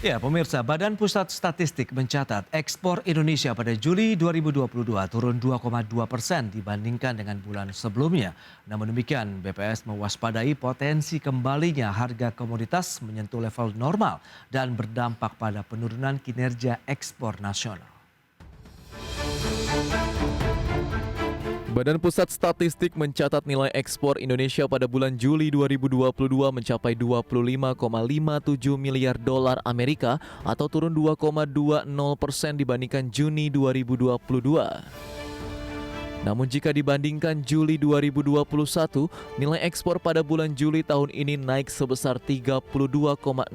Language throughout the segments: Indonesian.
Ya, pemirsa, Badan Pusat Statistik mencatat ekspor Indonesia pada Juli 2022 turun 2,2% dibandingkan dengan bulan sebelumnya. Namun demikian, BPS mewaspadai potensi kembalinya harga komoditas menyentuh level normal dan berdampak pada penurunan kinerja ekspor nasional. Badan Pusat Statistik mencatat nilai ekspor Indonesia pada bulan Juli 2022 mencapai 25,57 miliar dolar Amerika atau turun 2,20% dibandingkan Juni 2022. Namun jika dibandingkan Juli 2021, nilai ekspor pada bulan Juli tahun ini naik sebesar 32,03%.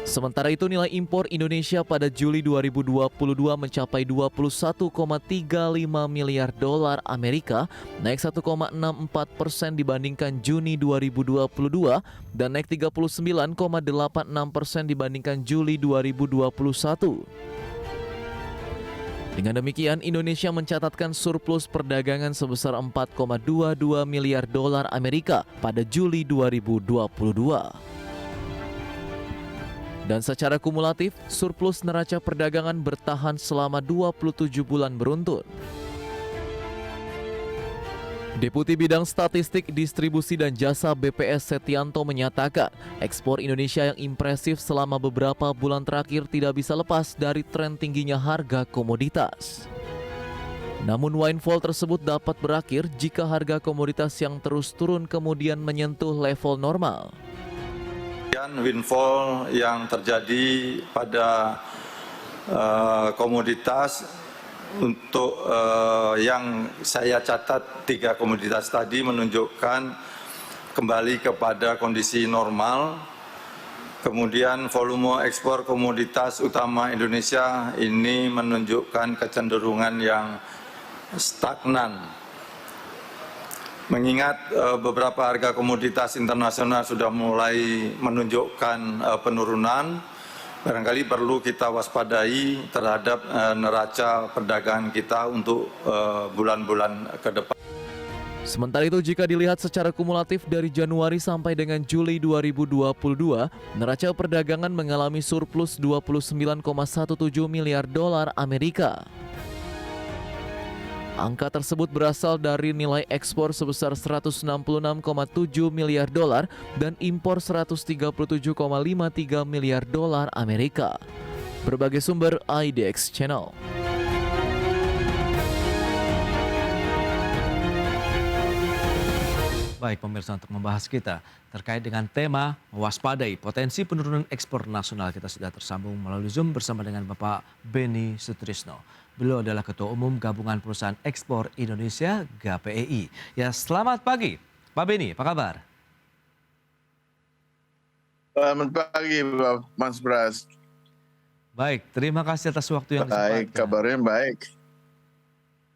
Sementara itu nilai impor Indonesia pada Juli 2022 mencapai 21,35 miliar dolar Amerika, naik 1,64% dibandingkan Juni 2022 dan naik 39,86% dibandingkan Juli 2021. Dengan demikian, Indonesia mencatatkan surplus perdagangan sebesar 4,22 miliar dolar Amerika pada Juli 2022. Dan secara kumulatif, surplus neraca perdagangan bertahan selama 27 bulan beruntun. Deputi Bidang Statistik, Distribusi dan Jasa BPS Setianto menyatakan, ekspor Indonesia yang impresif selama beberapa bulan terakhir tidak bisa lepas dari tren tingginya harga komoditas. Namun windfall tersebut dapat berakhir jika harga komoditas yang terus turun kemudian menyentuh level normal. Windfall yang terjadi pada komoditas untuk yang saya catat 3 komoditas tadi menunjukkan kembali kepada kondisi normal. Kemudian volume ekspor komoditas utama Indonesia ini menunjukkan kecenderungan yang stagnan. Mengingat beberapa harga komoditas internasional sudah mulai menunjukkan penurunan, barangkali perlu kita waspadai terhadap neraca perdagangan kita untuk bulan-bulan ke depan. Sementara itu jika dilihat secara kumulatif dari Januari sampai dengan Juli 2022, neraca perdagangan mengalami surplus 29,17 miliar dolar Amerika. Angka tersebut berasal dari nilai ekspor sebesar 166,7 miliar dolar dan impor 137,53 miliar dolar Amerika. Berbagai sumber IDX Channel. Baik pemirsa, untuk membahas kita terkait dengan tema mewaspadai potensi penurunan ekspor nasional, kita sudah tersambung melalui Zoom bersama dengan Bapak Beni Sutrisno. Beliau adalah Ketua Umum Gabungan Perusahaan Ekspor Indonesia (GAPEI). Ya, selamat pagi Pak Beni, apa kabar? Selamat pagi Mas Bras. Baik, terima kasih atas waktu yang disempatkan. Baik, kabarnya baik.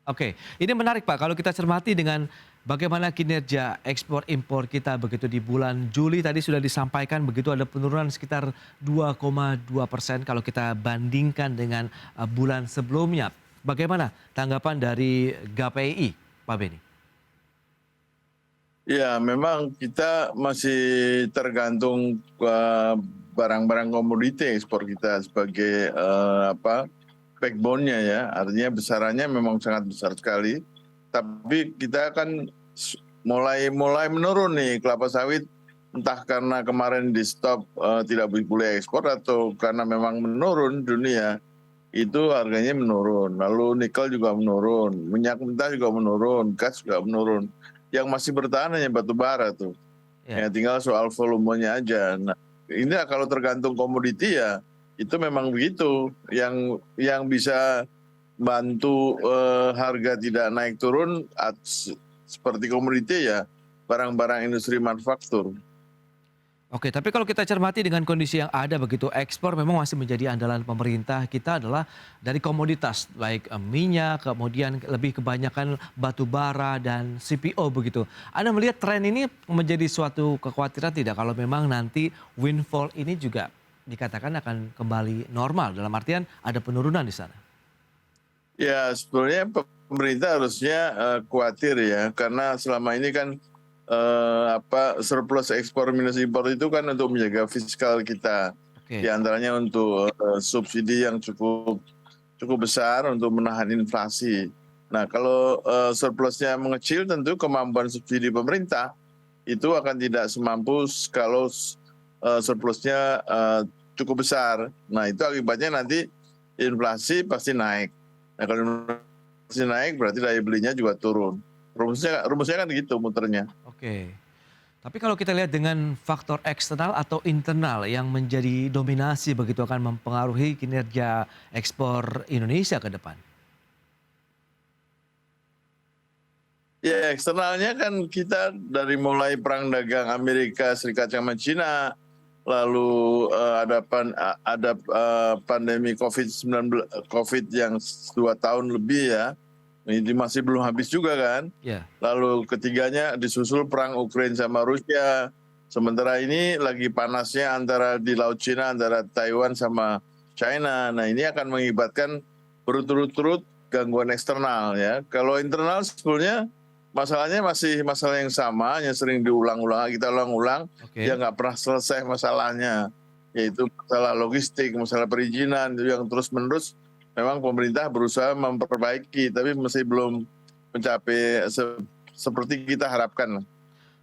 Oke, ini menarik Pak kalau kita cermati dengan bagaimana kinerja ekspor impor kita begitu di bulan Juli tadi sudah disampaikan begitu ada penurunan sekitar 2,2% kalau kita bandingkan dengan bulan sebelumnya. Bagaimana tanggapan dari GAPEI, Pak Beni? Ya, memang kita masih tergantung barang-barang komoditi ekspor kita sebagai backbone-nya ya. Artinya besarannya memang sangat besar sekali. Tapi kita kan mulai menurun nih kelapa sawit, entah karena kemarin di stop tidak boleh ekspor atau karena memang menurun dunia, itu harganya menurun. Lalu nikel juga menurun, minyak mentah juga menurun, gas juga menurun. Yang masih bertahan hanya batu bara tuh. Ya, tinggal soal volumenya aja. Nah, ini kalau tergantung komoditi ya, itu memang begitu. Yang bisa bantu harga tidak naik turun seperti komoditi ya barang-barang industri manufaktur. Oke, tapi kalau kita cermati dengan kondisi yang ada begitu, ekspor memang masih menjadi andalan pemerintah kita adalah dari komoditas baik minyak, kemudian lebih kebanyakan batu bara dan CPO begitu. Anda melihat tren ini menjadi suatu kekhawatiran tidak kalau memang nanti windfall ini juga dikatakan akan kembali normal dalam artian ada penurunan di sana? Ya, sebenarnya pemerintah harusnya khawatir ya, karena selama ini kan surplus ekspor minus impor itu kan untuk menjaga fiskal kita. Oke. Di antaranya untuk subsidi yang cukup besar untuk menahan inflasi. Nah, kalau surplusnya mengecil, tentu kemampuan subsidi pemerintah itu akan tidak semampu kalau surplusnya cukup besar. Nah, itu akibatnya nanti inflasi pasti naik. Nah, kalau inflasi naik berarti daya belinya juga turun. Rumusnya kan gitu muternya. Oke. Tapi kalau kita lihat dengan faktor eksternal atau internal yang menjadi dominasi begitu akan mempengaruhi kinerja ekspor Indonesia ke depan. Ya, eksternalnya kan kita dari mulai perang dagang Amerika Serikat sama Cina, lalu ada pandemi COVID yang 2 tahun lebih ya, ini masih belum habis juga kan. Ya. Lalu ketiganya disusul perang Ukraina sama Rusia. Sementara ini lagi panasnya antara di Laut Cina antara Taiwan sama China. Nah, ini akan mengakibatkan berturut-turut gangguan eksternal ya. Kalau internal sebetulnya masalahnya masih masalah yang sama, hanya sering diulang-ulang, kita ulang-ulang, Oke. ya nggak pernah selesai masalahnya, yaitu masalah logistik, masalah perizinan itu yang terus-menerus. Memang pemerintah berusaha memperbaiki, tapi masih belum mencapai seperti kita harapkan.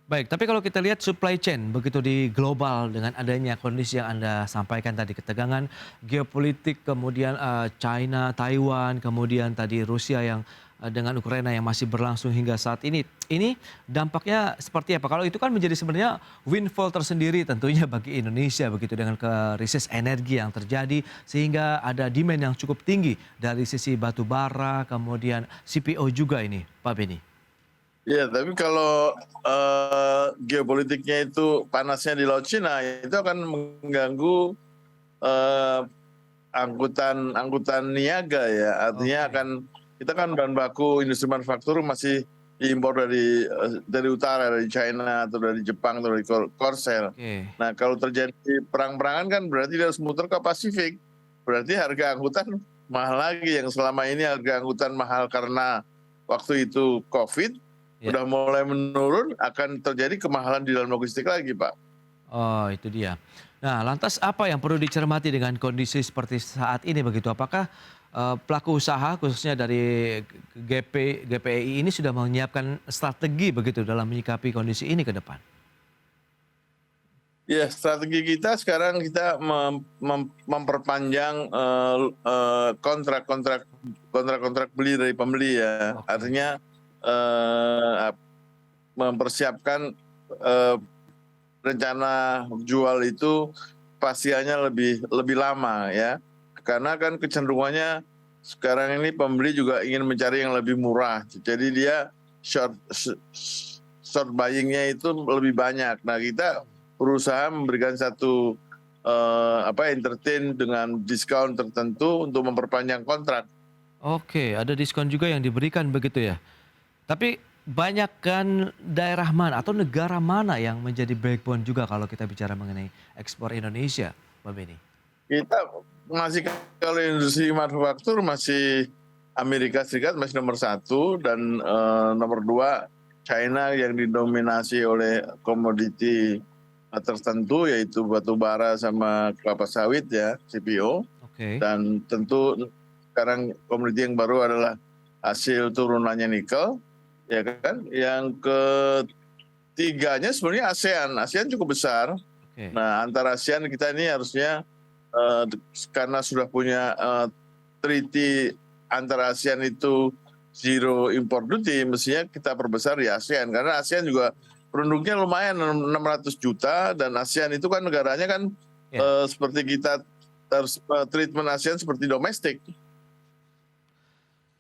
Baik, tapi kalau kita lihat supply chain begitu di global dengan adanya kondisi yang Anda sampaikan tadi, ketegangan geopolitik, kemudian China, Taiwan, kemudian tadi Rusia yang dengan Ukraina yang masih berlangsung hingga saat ini. Ini dampaknya seperti apa? Kalau itu kan menjadi sebenarnya windfall tersendiri tentunya bagi Indonesia begitu dengan krisis energi yang terjadi sehingga ada demand yang cukup tinggi dari sisi batu bara, kemudian CPO juga ini, Pak Beni. Ya, tapi kalau geopolitiknya itu panasnya di Laut Cina, itu akan mengganggu angkutan niaga ya. Artinya kita kan bahan baku industri manufaktur masih diimpor dari utara, dari China atau dari Jepang atau dari Korsel. Nah, kalau terjadi perang-perangan kan berarti dia harus muter ke Pasifik. Berarti harga angkutan mahal lagi, yang selama ini harga angkutan mahal karena waktu itu COVID. Udah mulai menurun, akan terjadi kemahalan di dalam logistik lagi, Pak. Oh, itu dia. Nah, lantas apa yang perlu dicermati dengan kondisi seperti saat ini begitu? Apakah pelaku usaha khususnya dari GPI ini sudah menyiapkan strategi begitu dalam menyikapi kondisi ini ke depan? Ya, strategi kita sekarang kita memperpanjang kontrak beli dari pembeli ya. Artinya mempersiapkan rencana jual itu pastinya lebih lama ya, karena kan kecenderungannya sekarang ini pembeli juga ingin mencari yang lebih murah, jadi dia short buyingnya itu lebih banyak. Nah, kita berusaha memberikan satu entertain dengan diskon tertentu untuk memperpanjang kontrak. Oke, ada diskon juga yang diberikan begitu ya. Tapi banyak kan daerah mana atau negara mana yang menjadi backbone juga kalau kita bicara mengenai ekspor Indonesia, Pak Beni? Kita masih, kalau industri manufaktur masih Amerika Serikat masih nomor 1 dan nomor 2 China yang didominasi oleh komoditi tertentu yaitu batu bara sama kelapa sawit ya, CPO. Dan tentu sekarang komoditi yang baru adalah hasil turunannya nikel. Ya kan, yang ketiganya sebenarnya ASEAN cukup besar. Nah, antara ASEAN kita ini harusnya karena sudah punya treaty antara ASEAN itu zero import duty, mestinya kita perbesar di ASEAN karena ASEAN juga penduduknya lumayan 600 juta dan ASEAN itu kan negaranya kan seperti kita harus treatment ASEAN seperti domestik.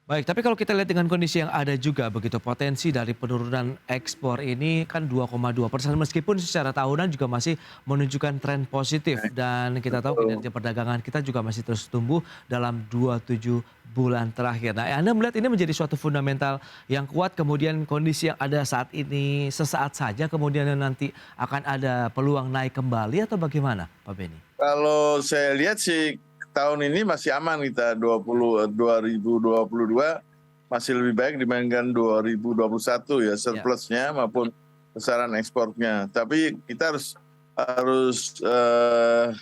Baik, tapi kalau kita lihat dengan kondisi yang ada juga begitu, potensi dari penurunan ekspor ini kan 2,2% meskipun secara tahunan juga masih menunjukkan tren positif dan kita tahu kinerja perdagangan kita juga masih terus tumbuh dalam 27 bulan terakhir. Nah, Anda melihat ini menjadi suatu fundamental yang kuat, kemudian kondisi yang ada saat ini sesaat saja kemudian nanti akan ada peluang naik kembali atau bagaimana, Pak Beni? Kalau saya lihat sih tahun ini masih aman kita, 2022 masih lebih baik dibandingkan 2021 ya, surplusnya maupun besaran ekspornya. Tapi kita harus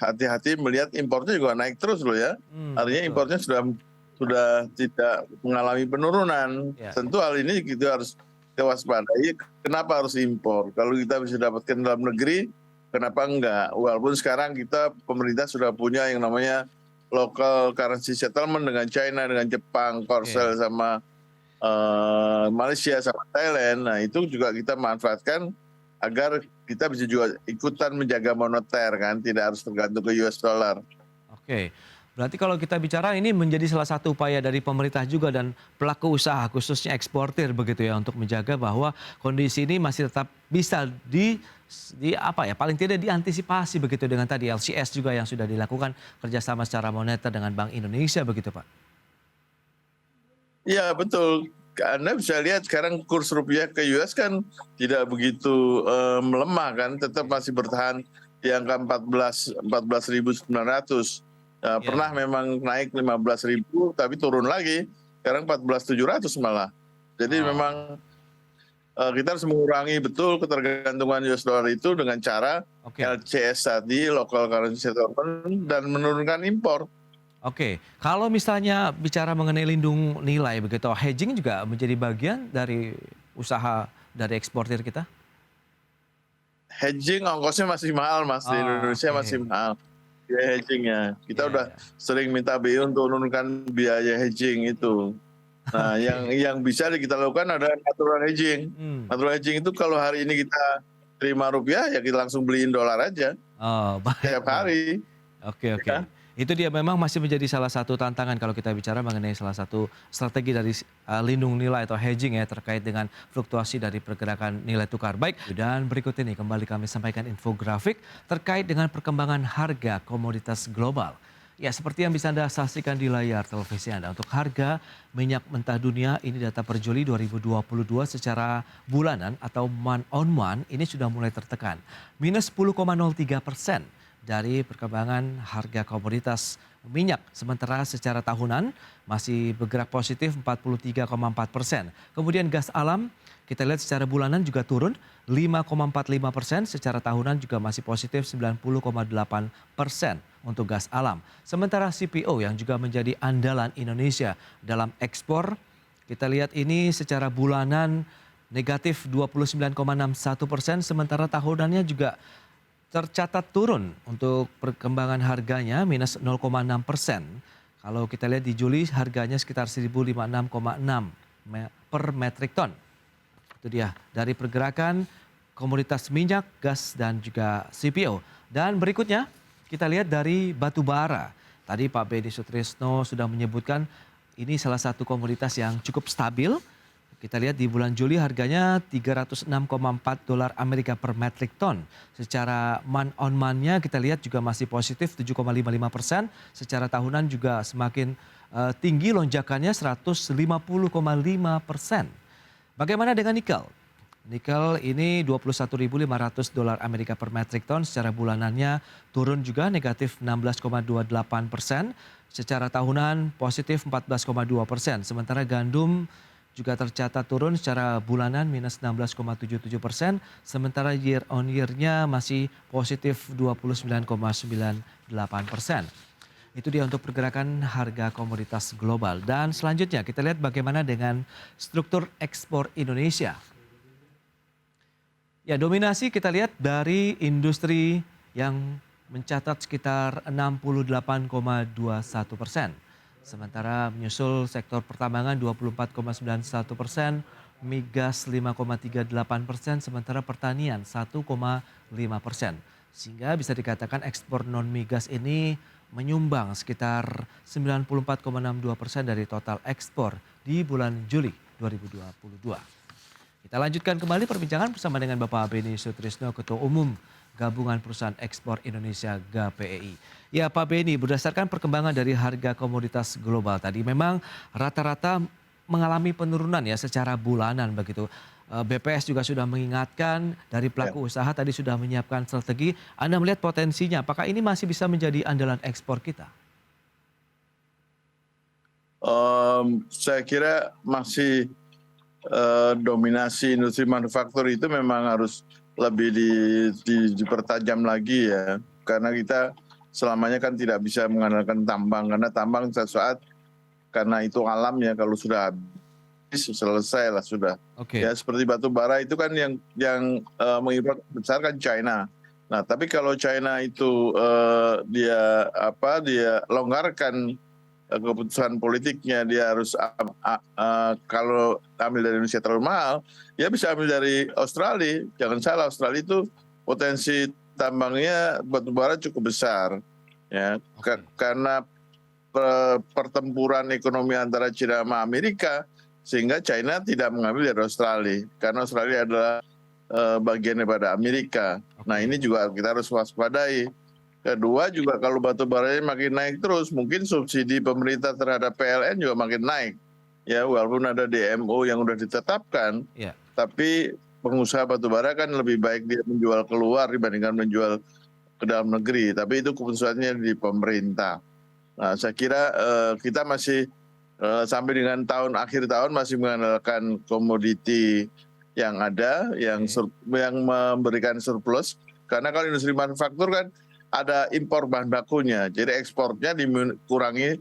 hati-hati melihat impornya juga naik terus loh ya. Artinya Betul. impornya sudah tidak mengalami penurunan. Ya. Tentu hal ini kita harus waspadai. Kenapa harus impor? Kalau kita bisa dapatkan dalam negeri, kenapa enggak? Walaupun sekarang pemerintah sudah punya yang namanya local currency settlement dengan China, dengan Jepang, Korsel sama Malaysia sama Thailand. Nah itu juga kita manfaatkan agar kita bisa juga ikutan menjaga moneter kan, tidak harus tergantung ke US dollar. Oke, berarti kalau kita bicara ini menjadi salah satu upaya dari pemerintah juga dan pelaku usaha khususnya eksportir begitu ya untuk menjaga bahwa kondisi ini masih tetap bisa paling tidak diantisipasi begitu dengan tadi LCS juga yang sudah dilakukan kerjasama secara moneter dengan Bank Indonesia begitu Pak. Iya betul. Anda bisa lihat sekarang kurs rupiah ke US kan tidak begitu melemah kan, tetap masih bertahan di angka 14.900. Pernah memang naik 15.000 tapi turun lagi, sekarang 14.700 malah. Jadi memang kita harus mengurangi betul ketergantungan US dollar itu dengan cara LCS tadi, local currency settlement, dan menurunkan impor. Oke, kalau misalnya bicara mengenai lindung nilai begitu, hedging juga menjadi bagian dari usaha dari eksportir kita? Hedging ongkosnya masih mahal Mas, di Indonesia masih mahal biaya hedgingnya. Kita udah sering minta BI untuk menurunkan biaya hedging itu. Nah yang bisa kita lakukan ada natural hedging. Natural hedging itu kalau hari ini kita terima rupiah ya kita langsung beliin dolar aja. Setiap hari. Oke. Ya. Itu dia memang masih menjadi salah satu tantangan kalau kita bicara mengenai salah satu strategi dari lindung nilai atau hedging ya terkait dengan fluktuasi dari pergerakan nilai tukar. Baik, dan berikut ini kembali kami sampaikan infografik terkait dengan perkembangan harga komoditas global. Ya, seperti yang bisa Anda saksikan di layar televisi Anda, untuk harga minyak mentah dunia ini data per Juli 2022 secara bulanan atau month on month ini sudah mulai tertekan. Minus 10,03% dari perkembangan harga komoditas minyak. Sementara secara tahunan masih bergerak positif 43,4%. Kemudian gas alam kita lihat secara bulanan juga turun 5,45%, secara tahunan juga masih positif 90,8% untuk gas alam. Sementara CPO yang juga menjadi andalan Indonesia dalam ekspor, kita lihat ini secara bulanan negatif 29,61%, sementara tahunannya juga tercatat turun untuk perkembangan harganya minus 0,6%. Kalau kita lihat di Juli harganya sekitar 1.056,6 per metrik ton. Itu dia dari pergerakan komoditas minyak, gas dan juga CPO. Dan berikutnya kita lihat dari batu bara. Tadi Pak Beni Sutrisno sudah menyebutkan ini salah satu komoditas yang cukup stabil. Kita lihat di bulan Juli harganya 306,4 dolar Amerika per metrik ton. Secara month on month-nya kita lihat juga masih positif 7,55%. Secara tahunan juga semakin tinggi lonjakannya 150,5%. Bagaimana dengan nikel? Nikel ini 21.500 dolar Amerika per metrik ton. Secara bulanannya turun juga negatif 16,28%. Secara tahunan positif 14,2%. Sementara gandum juga tercatat turun secara bulanan minus 16,77%, sementara year on year-nya masih positif 29,98%. Itu dia untuk pergerakan harga komoditas global. Dan selanjutnya kita lihat bagaimana dengan struktur ekspor Indonesia. Ya, dominasi kita lihat dari industri yang mencatat sekitar 68,21%. Sementara menyusul sektor pertambangan 24,91%, migas 5,38%, sementara pertanian 1,5%. Sehingga bisa dikatakan ekspor non migas ini menyumbang sekitar 94,62% dari total ekspor di bulan Juli 2022. Kita lanjutkan kembali perbincangan bersama dengan Bapak Beni Sutrisno, Ketua Umum Gabungan Perusahaan Ekspor Indonesia GAPEI. Ya Pak Beni, berdasarkan perkembangan dari harga komoditas global tadi memang rata-rata mengalami penurunan ya secara bulanan begitu. BPS juga sudah mengingatkan, dari pelaku usaha tadi sudah menyiapkan strategi. Anda melihat potensinya, apakah ini masih bisa menjadi andalan ekspor kita? Saya kira masih dominasi industri manufaktur itu memang harus lebih dipertajam lagi ya. Karena kita selamanya kan tidak bisa mengandalkan tambang, karena tambang suatu saat karena itu alam ya, kalau sudah habis selesai lah sudah. Oke. Ya seperti batu bara itu kan yang mengimpor besar kan China. Nah tapi kalau China itu dia longgarkan keputusan politiknya, dia harus kalau ambil dari Indonesia terlalu mahal, ya bisa ambil dari Australia. Jangan salah, Australia itu potensi tambangnya batubara cukup besar, ya. Karena pertempuran ekonomi antara China sama Amerika, sehingga China tidak mengambil dari Australia, karena Australia adalah bagian daripada Amerika. Nah ini juga kita harus waspadai. Kedua juga kalau batu baranya makin naik terus, mungkin subsidi pemerintah terhadap PLN juga makin naik. Ya walaupun ada DMO yang sudah ditetapkan, tapi pengusaha batu bara kan lebih baik dia menjual keluar dibandingkan menjual ke dalam negeri. Tapi itu keputusannya di pemerintah. Nah saya kira kita masih sampai dengan akhir tahun masih mengandalkan komoditi yang ada, yang memberikan surplus. Karena kalau industri manufaktur kan ada impor bahan bakunya, jadi ekspornya dikurangi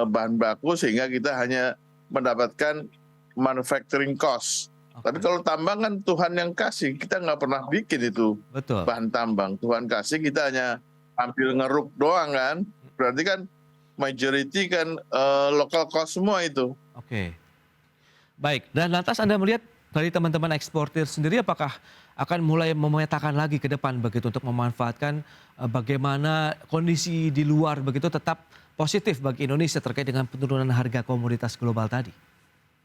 bahan baku sehingga kita hanya mendapatkan manufacturing cost. Tapi kalau tambang kan Tuhan yang kasih, kita nggak pernah bikin itu. Betul. Bahan tambang, Tuhan kasih, kita hanya ambil ngeruk doang kan. Berarti kan majority kan local cost semua itu. Oke. Baik, dan lantas Anda melihat dari teman-teman eksportir sendiri apakah akan mulai memetakan lagi ke depan begitu untuk memanfaatkan bagaimana kondisi di luar begitu tetap positif bagi Indonesia terkait dengan penurunan harga komoditas global tadi?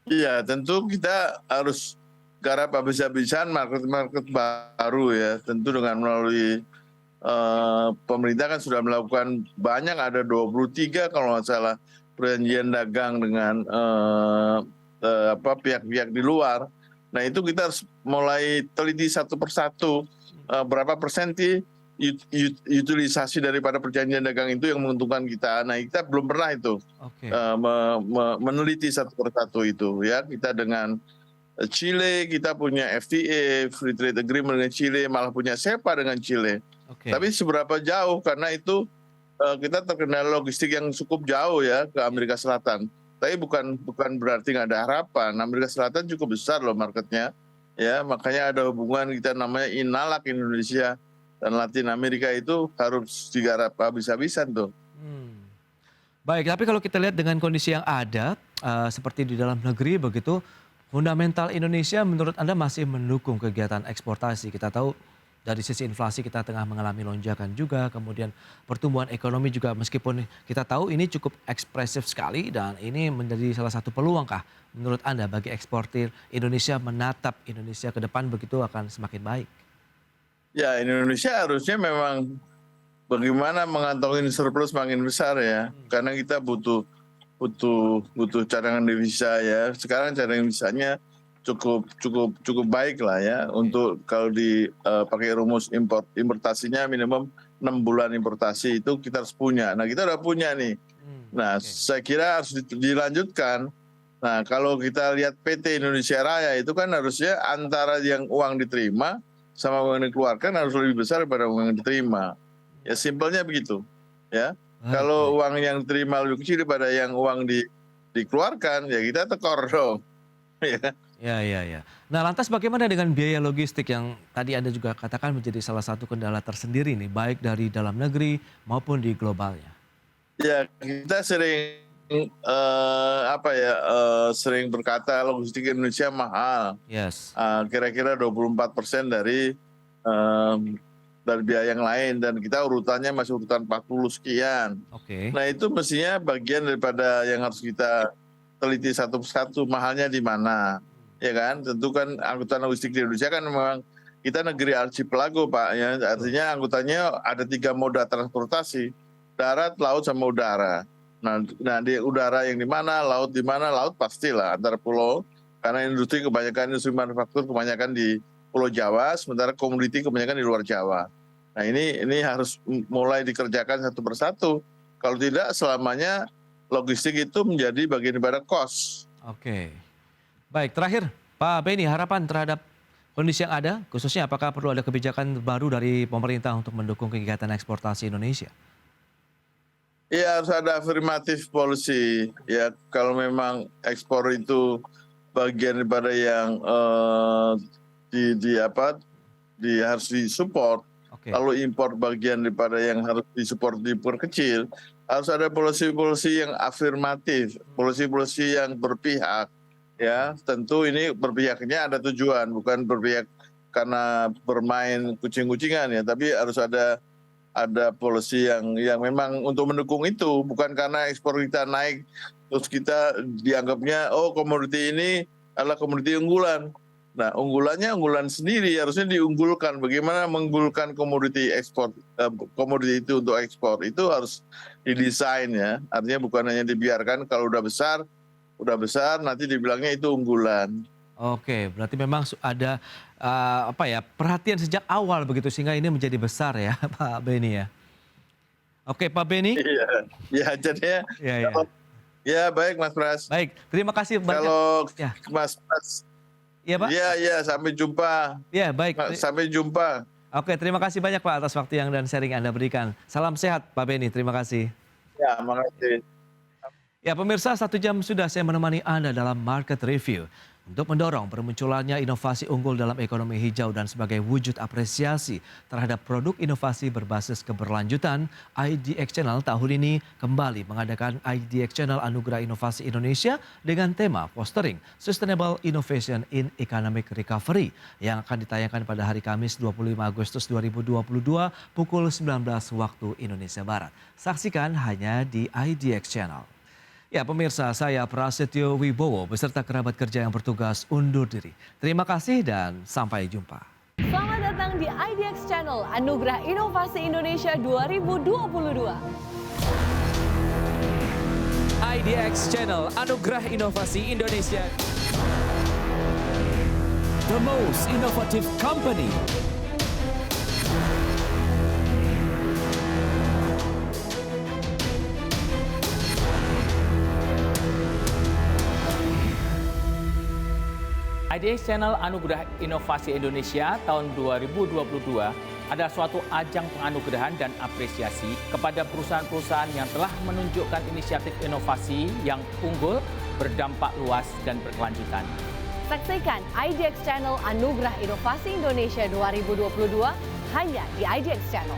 Iya, tentu kita harus garap habis-habisan market-market baru ya. Tentu dengan melalui pemerintah kan sudah melakukan banyak, ada 23 kalau nggak salah perjanjian dagang dengan pihak-pihak di luar. Nah itu kita harus mulai teliti satu persatu berapa persen utilisasi daripada perjanjian dagang itu yang menguntungkan kita. Nah kita belum pernah itu meneliti satu persatu itu ya. Kita dengan Chile, kita punya FTA, Free Trade Agreement dengan Chile, malah punya SEPA dengan Chile. Tapi seberapa jauh, karena itu kita terkena logistik yang cukup jauh ya ke Amerika Selatan. Tapi bukan berarti nggak ada harapan. Amerika Selatan cukup besar loh marketnya, ya makanya ada hubungan kita namanya Inalak Indonesia dan Latin Amerika itu harus digarap habis-habisan tuh. Baik, tapi kalau kita lihat dengan kondisi yang ada seperti di dalam negeri begitu, fundamental Indonesia menurut Anda masih mendukung kegiatan eksportasi. Kita tahu dari sisi inflasi kita tengah mengalami lonjakan juga, kemudian pertumbuhan ekonomi juga meskipun kita tahu ini cukup ekspresif sekali dan ini menjadi salah satu peluang kah menurut Anda bagi eksportir Indonesia menatap Indonesia ke depan begitu akan semakin baik? Ya Indonesia harusnya memang bagaimana mengantongin surplus makin besar ya, karena kita butuh cadangan devisa ya. Sekarang cadangan devisanya cukup baik lah ya untuk kalau dipakai rumus importasinya minimum 6 bulan importasi itu kita harus punya. Nah kita udah punya nih. Nah saya kira harus dilanjutkan. Nah kalau kita lihat PT Indonesia Raya itu kan harusnya antara yang uang diterima sama uang yang dikeluarkan harus lebih besar daripada uang yang diterima. Ya simpelnya begitu ya. Kalau uang yang diterima lebih kecil daripada yang uang dikeluarkan ya kita tekor dong. Ya. Nah lantas bagaimana dengan biaya logistik yang tadi Anda juga katakan menjadi salah satu kendala tersendiri nih, baik dari dalam negeri maupun di globalnya? Ya kita sering sering berkata logistik Indonesia mahal. Kira-kira 24% dari biaya yang lain dan kita urutannya masih urutan 40 sekian. Nah itu mestinya bagian daripada yang harus kita teliti satu persatu, mahalnya di mana. Ya kan, tentu kan angkutan logistik di Indonesia kan memang kita negeri archipelago Pak, ya artinya angkutannya ada 3 moda transportasi, darat, laut sama udara. Nah di udara yang di mana, laut pastilah antar pulau, karena kebanyakan industri manufaktur kebanyakan di Pulau Jawa, sementara komoditi kebanyakan di luar Jawa. Nah ini harus mulai dikerjakan satu persatu. Kalau tidak selamanya logistik itu menjadi bagian daripada cost. Baik, terakhir Pak Beni, harapan terhadap kondisi yang ada, khususnya apakah perlu ada kebijakan baru dari pemerintah untuk mendukung kegiatan eksportasi Indonesia? Ya harus ada afirmatif policy ya, kalau memang ekspor itu bagian daripada yang harus disupport. Oke. Lalu impor bagian daripada yang harus disupport, diperkecil. Harus ada polisi-polisi yang afirmatif, polisi-polisi yang berpihak. Ya, tentu ini berpihaknya ada tujuan, bukan berpihak karena bermain kucing-kucingan ya, tapi harus ada polisi yang memang untuk mendukung itu, bukan karena ekspor kita naik terus kita dianggapnya komoditi ini adalah komoditi unggulan. Nah, unggulannya unggulan sendiri, harusnya diunggulkan. Bagaimana mengunggulkan komoditi ekspor, komoditi itu untuk ekspor itu harus didesain ya. Artinya bukan hanya dibiarkan kalau udah besar nanti dibilangnya itu unggulan. Oke, berarti memang ada perhatian sejak awal begitu sehingga ini menjadi besar ya, Pak Beni ya. Oke, Pak Beni. Iya, ya jadinya. Ya. Ya baik Mas Pras. Baik, terima kasih banyak. Kalau ya. Mas Pras. Iya Pak. Iya, sampai jumpa. Iya baik. Sampai jumpa. Oke, terima kasih banyak Pak atas waktu yang dan sharing Anda berikan. Salam sehat Pak Beni, terima kasih. Ya, makasih. Ya pemirsa, 1 jam sudah saya menemani Anda dalam Market Review. Untuk mendorong bermunculannya inovasi unggul dalam ekonomi hijau dan sebagai wujud apresiasi terhadap produk inovasi berbasis keberlanjutan, IDX Channel tahun ini kembali mengadakan IDX Channel Anugerah Inovasi Indonesia dengan tema Fostering Sustainable Innovation in Economic Recovery yang akan ditayangkan pada hari Kamis 25 Agustus 2022 pukul 19 waktu Indonesia Barat. Saksikan hanya di IDX Channel. Ya pemirsa, saya Prasetyo Wibowo beserta kerabat kerja yang bertugas undur diri. Terima kasih dan sampai jumpa. Selamat datang di IDX Channel Anugerah Inovasi Indonesia 2022. IDX Channel Anugerah Inovasi Indonesia. The most innovative company. IDX Channel Anugerah Inovasi Indonesia tahun 2022 adalah suatu ajang penganugerahan dan apresiasi kepada perusahaan-perusahaan yang telah menunjukkan inisiatif inovasi yang unggul, berdampak luas, dan berkelanjutan. Saksikan IDX Channel Anugerah Inovasi Indonesia 2022 hanya di IDX Channel.